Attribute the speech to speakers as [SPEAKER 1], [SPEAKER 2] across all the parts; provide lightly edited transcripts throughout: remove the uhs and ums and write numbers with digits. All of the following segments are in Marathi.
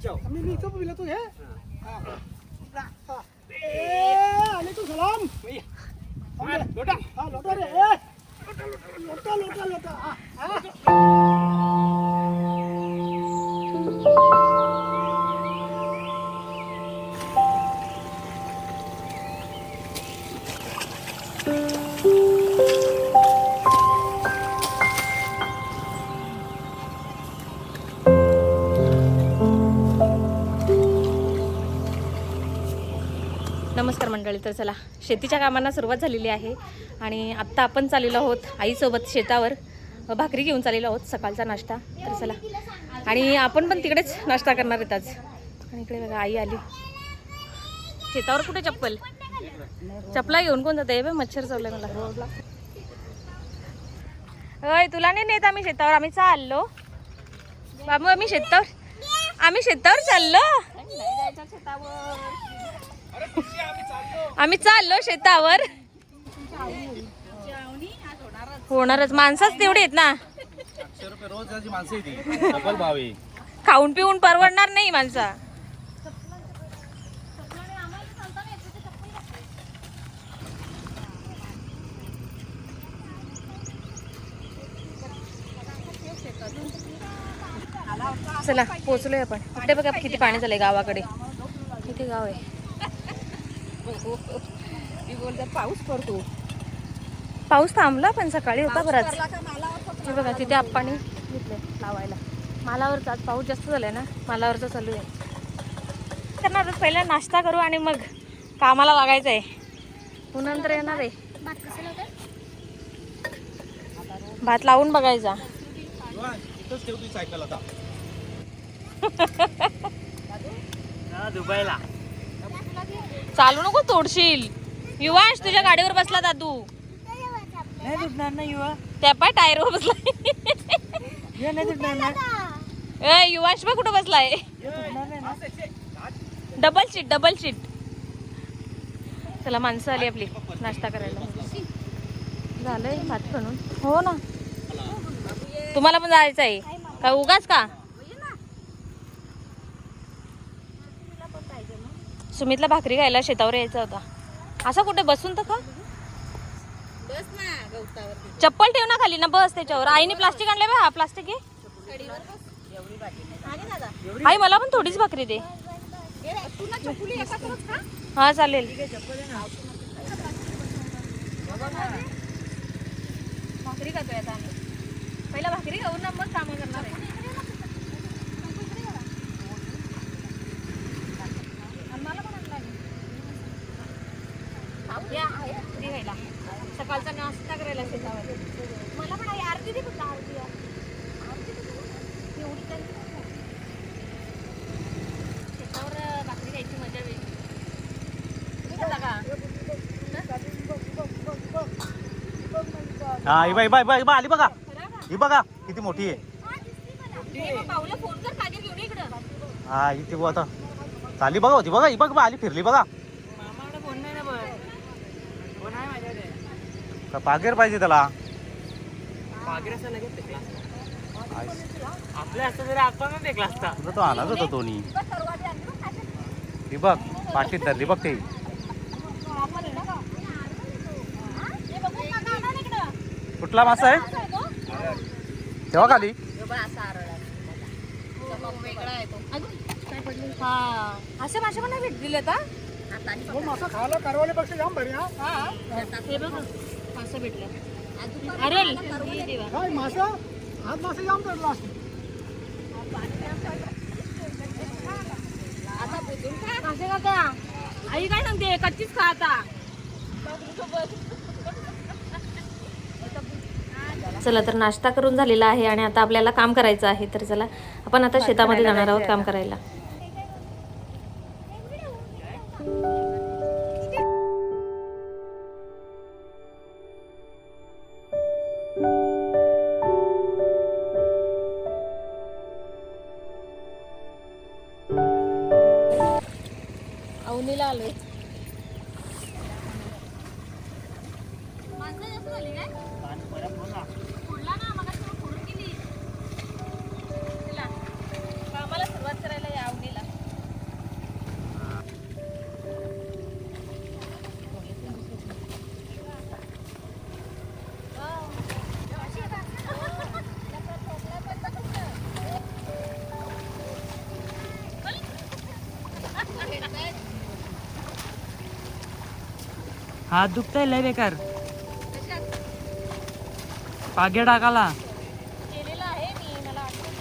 [SPEAKER 1] मी इथं पिला तू घे. आले तू सलाम. लोटा लोटा रे. लोटा लोटा लोटा.
[SPEAKER 2] नमस्कार मंडळी. तर चला, शेतीच्या कामांना सुरुवात झालेली आहे आणि आत्ता आपण चाललेलो आहोत आईसोबत शेतावर. भाकरी घेऊन चाललेलो आहोत, सकाळचा नाश्ता. तर चला, आणि आपण पण तिकडेच नाश्ता करणार आहेत आज. आणि इकडे बघा आई आली शेतावर. कुठे चप्पल चपला घेऊन कोण जाते? मच्छर चावलाय मला. होय, तुला नाही नेत आम्ही शेतावर. आम्ही चाललो बाबू, आम्ही शेतावर चाललो. आम्ही चाललो शेतावर. होणारच, माणसंच तेवढे आहेत ना. खाऊन पिऊन परवडणार नाही माणसा. चला, पोचलोय आपण. इकडे बघा किती पाणी झालंय गावाकडे. किती गाव आहे.
[SPEAKER 1] पाऊस पडतो.
[SPEAKER 2] पाऊस थांबला पण सकाळी होता बराच. हे बघा तिथे आप्पानी घेतलंय लावायला. मालावरचा आज पाऊस जास्त झालाय ना, मालावरचा चालू आहे. करणार पहिला नाश्ता करू आणि मग कामाला लागायचं आहे. पुन्हा नंतर येणार आहे. भात लावून बघायचा.
[SPEAKER 3] दुबईला
[SPEAKER 2] चालू नको, तोडशील. युवांश तुझ्या गाडीवर बसला दादू.
[SPEAKER 1] नाही तुटणार ना युवा.
[SPEAKER 2] त्या पाय टायरवर बसला.
[SPEAKER 1] नाही तुटणार ना.
[SPEAKER 2] ए युवांश बघ कुठं बसलाय. Double seat. चला, माणसं आली आपली नाश्ता करायला. झालंय भात बनून. हो ना, तुम्हाला पण जायचं आहे का उगाच का? सुमितला भाकरी खायला शेतावर यायचा होता. असं कुठे बसून तर का? चप्पल ठेव ना खाली ना, बस त्याच्यावर. आईने प्लास्टिक आणले बा. हा प्लास्टिक आहे. आई मला पण थोडीच भाकरी दे. हा चालेल. भाकरी खातोय आता आम्ही. पहिला भाकरी खाऊन ना मग कामं करणार आहे. सकाळचा नाश्ता करायला शेतावर. मला पण आरती दे फक्त. आरती शेतावर भाकरी खायची मजा वेगळी.
[SPEAKER 3] हा, ही बाई आली बघा. ही बघा किती मोठी आहे.
[SPEAKER 2] पाऊला फोन कर, कागद घेऊन इकडं.
[SPEAKER 3] हा, इथे बघ आता चाली बघा होती बघा. ही बघ आली, फिरली बघा.
[SPEAKER 2] फोन नाही ना बघ.
[SPEAKER 3] का पागेर पाहिजे त्याला?
[SPEAKER 4] आपल्या असं जरी आपण देखला असता.
[SPEAKER 3] तो आलाच होता दोन्ही. ही बघ पाठीत धरली बघ ते. कुठला मासा आहे तेव्हा खाली?
[SPEAKER 2] असे मासे पण नाही भेटले आता.
[SPEAKER 1] मासा खायला कारवाल्यापेक्षा जाम भारी.
[SPEAKER 2] हे बघ मासे भेटले. अरे
[SPEAKER 1] मासा आज मासा जाम पडला असतो.
[SPEAKER 2] मासे का? आई काय सांगते, कच्चीच खा आता. चला, तर नाश्ता करून झालेला आहे आणि आता आपल्याला काम करायचं आहे. तर चला, आपण आता शेतामध्ये जाणार आहोत काम करायला. अवनीला आलोय. माणसं जास्त झाली काय? फोडला ना मग फोडून गेली. चला, कामाला सुरुवात करायला या अवनीला.
[SPEAKER 4] हात दुखतंय लय बेकार. पाग्या टाकाला.
[SPEAKER 2] केलेलं आहे मी, मला आठवत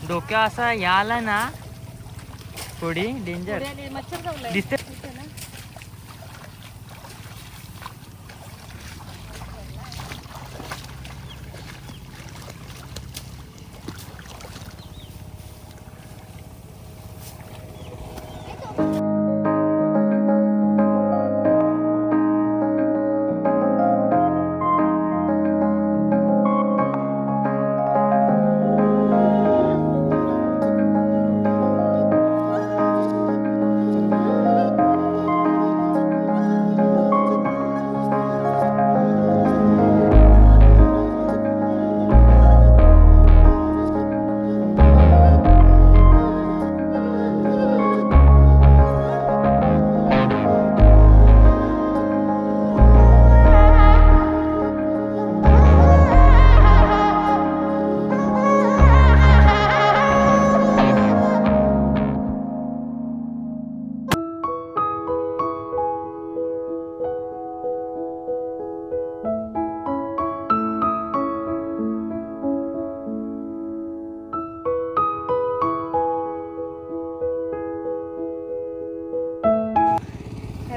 [SPEAKER 4] डोक्या असा याला ना थोडी डेंजर
[SPEAKER 2] मच्छर चावलाय.
[SPEAKER 4] दिसते.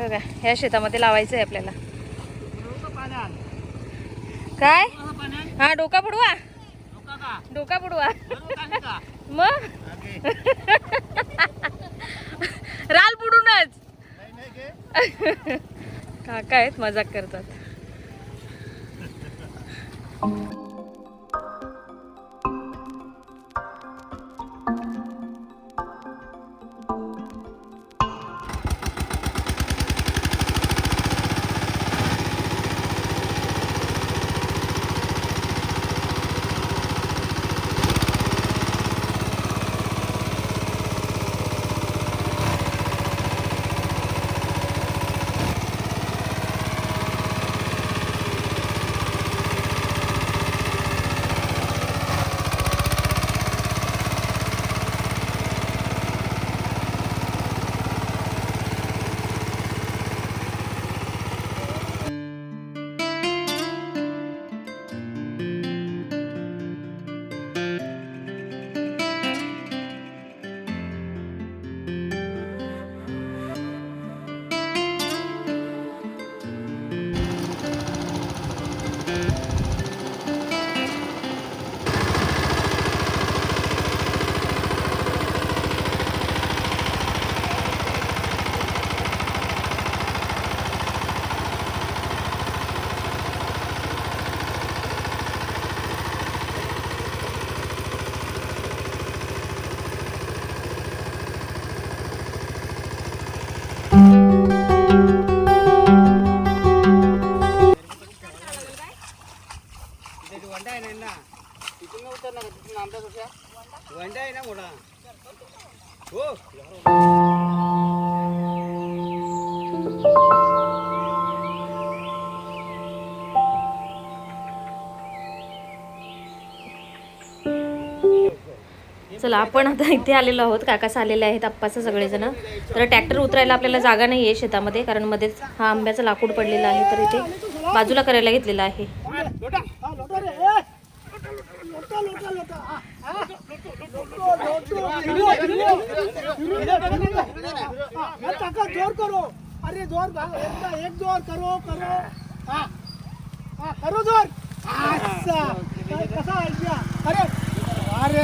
[SPEAKER 2] बघा ह्या शेतामध्ये लावायचं आहे आपल्याला. काय? हा डोका बुडवा. डोका बुडवा. मग राल बुडूनच. काका आहेत मजाक करतात. चला आपण आता इथे आलेलो आहोत. काकास आलेले आहेत, आप्पाचं सगळेजण. तर ट्रॅक्टर उतरायला आपल्याला जागा नाही आहे शेतामध्ये, कारण मध्येच हा आंब्याचं लाकूड पडलेलं आहे, तर इथे बाजूला करायला घेतलेलं आहे.
[SPEAKER 1] जोर करो अरे जोर एकदा एक जोर करो हा हा करो जोर अच्छा कसा आयडिया अरे अरे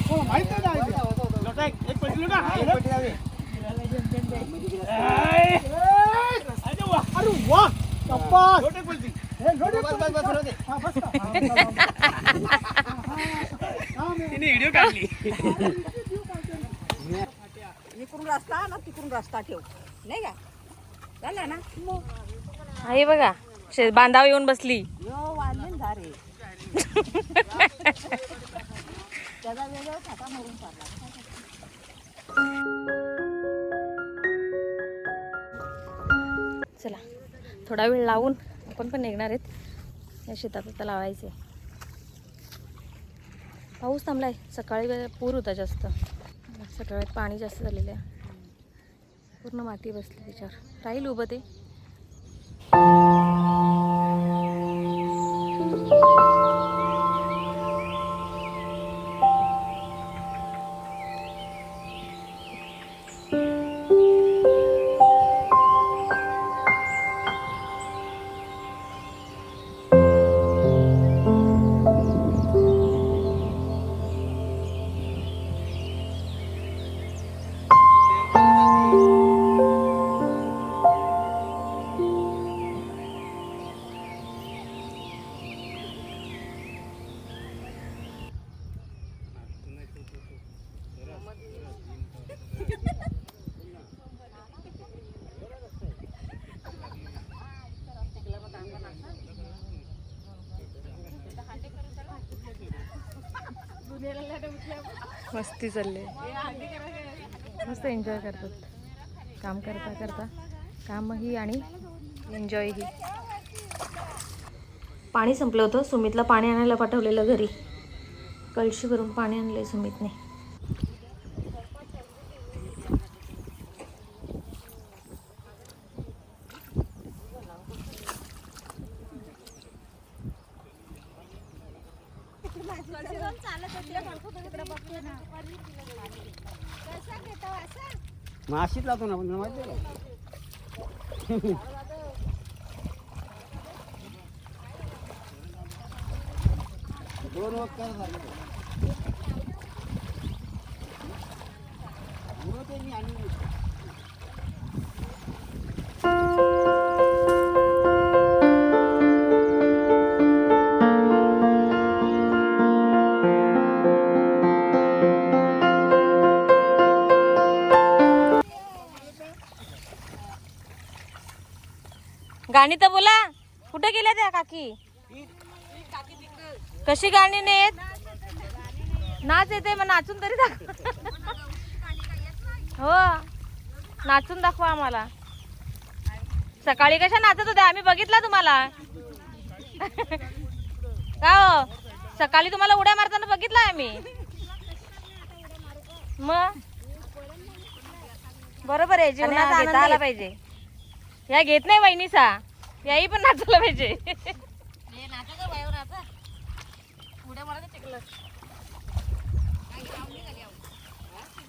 [SPEAKER 1] मला माहित नाही आयडिया एक पडली ना अरे वा कप्पा छोटे पडली तिने व्हिडिओ काढली
[SPEAKER 5] इकडून रस्ता ना तिकडून रस्ता ठेव नाही का झालं ना
[SPEAKER 2] आहे बघा बांधाव येऊन बसली.
[SPEAKER 5] यो वाढले ना झारे त्याचा वेगळा खाता मरून पडला.
[SPEAKER 2] चला थोडा वेळ लावून आपण पण निघणार आहेत. या शेतात आता लावायचे. पाऊस थांबलाय. सकाळी पूर होता जास्त. सकाळी पाणी जास्त झालेलं आहे. पूर्ण माती बसली त्याच्यावर. राहील उभं ते. मस्ती चालले. मस्त एन्जॉय करतात. काम करता करता कामही आणि एन्जॉयही. पाणी संपलं होतं. सुमितला पाणी आणायला पाठवलेलं घरी. कळशी भरून पाणी आणलंय सुमितने.
[SPEAKER 5] माशीत लावतो ना आपण माहिती आहे दोन वक्त
[SPEAKER 2] गाणी तर बोला. कुठे गेल्या त्या काकी? कशी गाणी नेत? नाच येते मग नाचून तरी दाखव. हो नाचून दाखवा आम्हाला. सकाळी कशा नाचत होत्या आम्ही बघितला तुम्हाला. का हो सकाळी तुम्हाला उड्या मारताना बघितला आम्ही. मग बरोबर आहे. जीवनाचा आनंद आला पाहिजे. या घेत नाही वहिनीसा. याही पण नाचायला पाहिजे.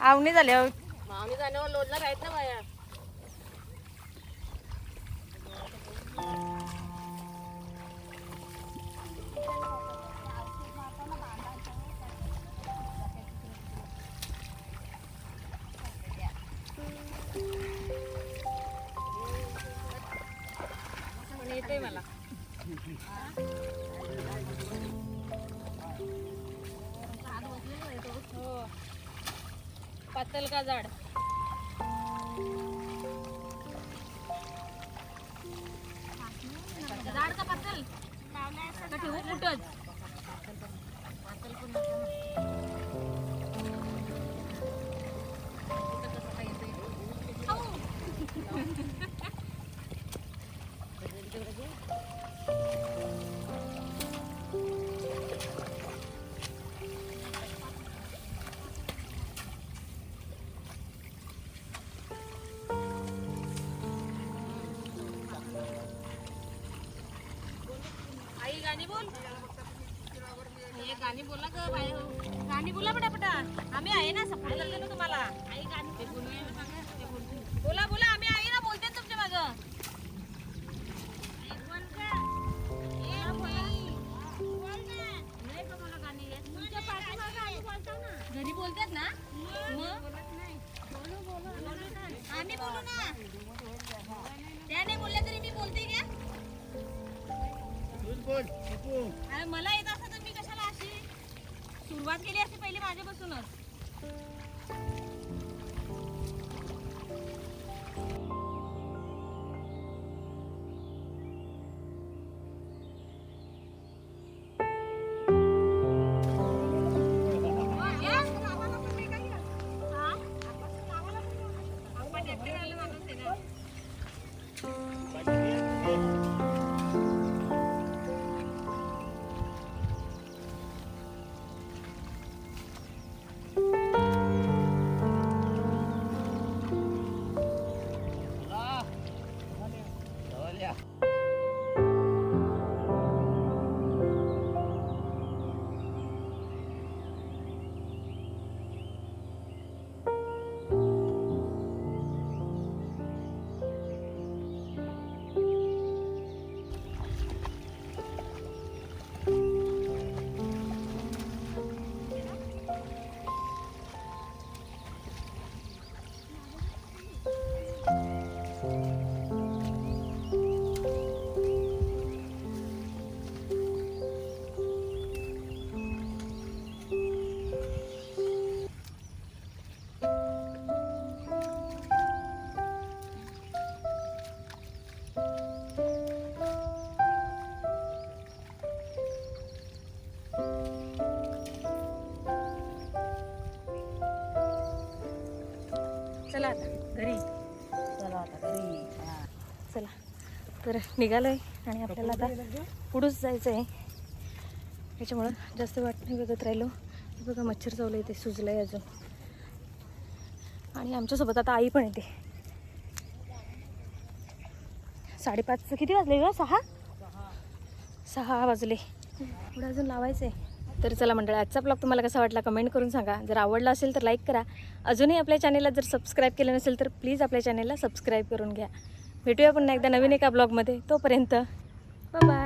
[SPEAKER 2] आवणी झाल्या.
[SPEAKER 5] मावणी जाण्यावर लोडला राहत ना बाया. येते मला.
[SPEAKER 2] पातल का जाड? जाड का पातल? का ठेवू कुठंच? गाणी बोल. हे गाणी बोला ग बाय. गाणी बोला पटापटा. आम्ही आहे ना सपोर्ट करते ना तुम्हाला. आई गाणी बोला बोला. आम्ही आहे ना बोलते तुमच्या मागं. मी बोलू ना, त्या नाही बोलल्या तरी मी बोलते का? अरे मला येत असं तर मी कशाला अशी सुरुवात केली असती पहिली माझ्यापासूनच. चला आता घरी. चला तर निघालोय आणि आपल्याला आता पुढंच जायचं आहे. त्याच्यामुळं जास्त वाट नाही बघत राहिलो. हे बघा मच्छर चावलं इथे, सुजलं आहे अजून. आणि आमच्यासोबत आता आई पण येते. 5:30 किती वाजले ग? 6 वाजले. पुढं अजून लावायचं आहे. तर चला मंडळी, आजचा ब्लॉग तुम्हाला कसा वाटला कमेंट करून सांगा. जर आवडला असेल तर लाईक करा. अजूनही आपल्या चॅनेलला जर सबस्क्राईब केलं नसेल तर प्लीज आपल्या चॅनेलला सबस्क्राईब करून घ्या. भेटूया पुन्हा एकदा नवीन एका ब्लॉगमध्ये. तोपर्यंत बाय बाय.